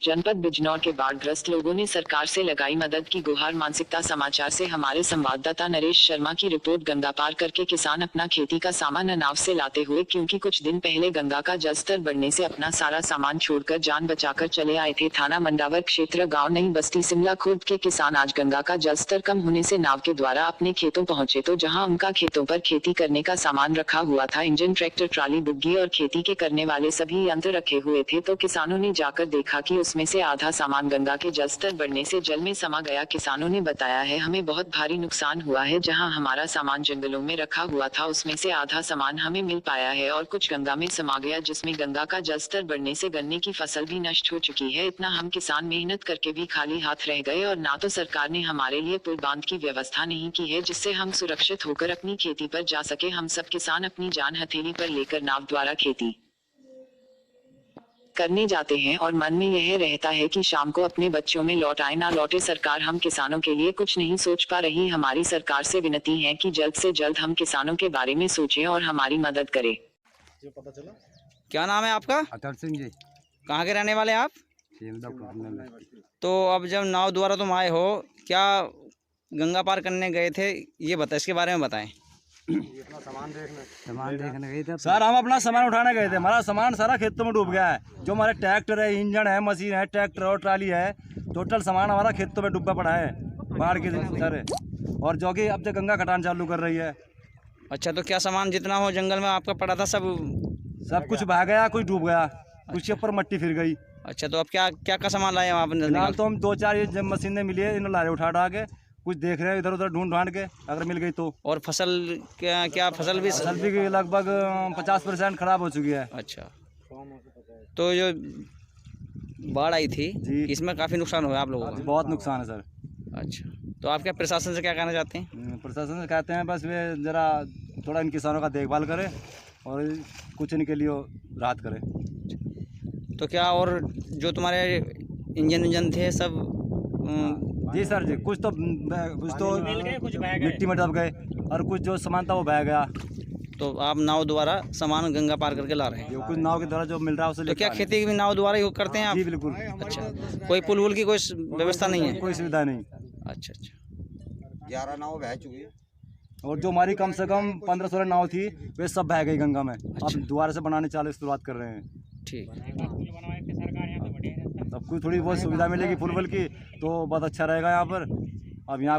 जनपद बिजनौर के बाढ़ग्रस्त लोगों ने सरकार से लगाई मदद की गुहार। मानसिकता समाचार से हमारे संवाददाता नरेश शर्मा की रिपोर्ट। गंगा पार करके किसान अपना खेती का सामान नाव से लाते हुए, क्योंकि कुछ दिन पहले गंगा का जलस्तर बढ़ने से अपना सारा सामान छोड़कर जान बचाकर चले आए थे। थाना मंडावर क्षेत्र गांव नई बस्ती सिमला खुर्द के किसान आज गंगा का जलस्तर कम होने से नाव के द्वारा अपने खेतों पहुंचे, तो जहां उनका खेतों पर खेती करने का सामान रखा हुआ था, इंजन, ट्रैक्टर, ट्राली, बुग्गी और खेती के करने वाले सभी यंत्र रखे हुए थे, तो किसानों ने जाकर देखा कि उसमें से आधा सामान गंगा के जलस्तर बढ़ने से जल में समा गया। किसानों ने बताया है, हमें बहुत भारी नुकसान हुआ है। जहां हमारा सामान जंगलों में रखा हुआ था, उसमें से आधा सामान हमें मिल पाया है और कुछ गंगा में समा गया, जिसमें गंगा का जलस्तर बढ़ने से गन्ने की फसल भी नष्ट हो चुकी है। इतना हम किसान मेहनत करके भी खाली हाथ रह गए और ना तो सरकार ने हमारे लिए पुल बांध की व्यवस्था नहीं की है, जिससे हम सुरक्षित होकर अपनी खेती पर जा सके। हम सब किसान अपनी जान हथेली पर लेकर नाव द्वारा खेती करने जाते हैं और मन में यह रहता है कि शाम को अपने बच्चों में लौट आए ना लौटे। सरकार हम किसानों के लिए कुछ नहीं सोच पा रही। हमारी सरकार से विनती है कि जल्द से जल्द हम किसानों के बारे में सोचें और हमारी मदद करें। जो पता चला। क्या नाम है आपका? अतर सिंह जी। कहाँ के रहने वाले हैं आप? तो अब जब नाव द्वारा तुम आए हो, क्या गंगा पार करने गए थे, ये बताएं, इसके बारे में बताएं। सामान देखने गए थे सर, हम अपना सामान उठाने गए थे। हमारा सामान सारा खेतों में डूब गया है। जो हमारे ट्रैक्टर है, इंजन है, मशीन है, ट्रैक्टर और ट्राली है, टोटल सामान हमारा खेतों में डूबा पड़ा है बाढ़ के सर। और जो कि अब तक गंगा कटान चालू कर रही है। अच्छा, तो क्या सामान जितना हो जंगल में आपका पड़ा था सब कुछ बह गया, कुछ डूब गया, कुछ के ऊपर मट्टी फिर गई। अच्छा, तो अब क्या क्या का सामान लाए आप? फिलहाल तो हम 2-4 ये मशीनें मिली है, इन लारे उठा के कुछ देख रहे हैं, इधर उधर ढूंढ के, अगर मिल गई तो। और फसल क्या फसल भी लगभग 50% खराब हो चुकी है। अच्छा, तो जो बाढ़ आई थी जी, इसमें काफ़ी नुकसान हुआ आप लोगों का? बहुत नुकसान है सर। अच्छा, तो आप क्या प्रशासन से क्या कहना चाहते हैं? प्रशासन से कहते हैं बस वे ज़रा थोड़ा इन किसानों का देखभाल करे और कुछ इनके लिए राहत करे। तो क्या और जो तुम्हारे इंजन थे सब जी सर जी, कुछ तो मिट्टी में दब गए और कुछ जो सामान था वो बह गया। तो आप नाव द्वारा सामान गंगा पार करके ला रहे हैं? जो कुछ नाव के द्वारा जो मिल रहा है उसे। तो क्या खेती भी नाव द्वारा ही करते हैं आप? जी बिल्कुल। अच्छा, कोई पुल वुल की कोई व्यवस्था नहीं है? कोई सुविधा नहीं। अच्छा अच्छा, 11 नाव बह चुकी है और जो हमारी कम से कम 15-16 नाव थी, वे सब बह गई गंगा में। अच्छा। अब दोबारा से बनाने चालू शुरुआत कर रहे हैं। ठीक। अब कोई थोड़ी बहुत सुविधा मिलेगी पुल वुल की तो बहुत अच्छा रहेगा यहाँ पर। अब यहाँ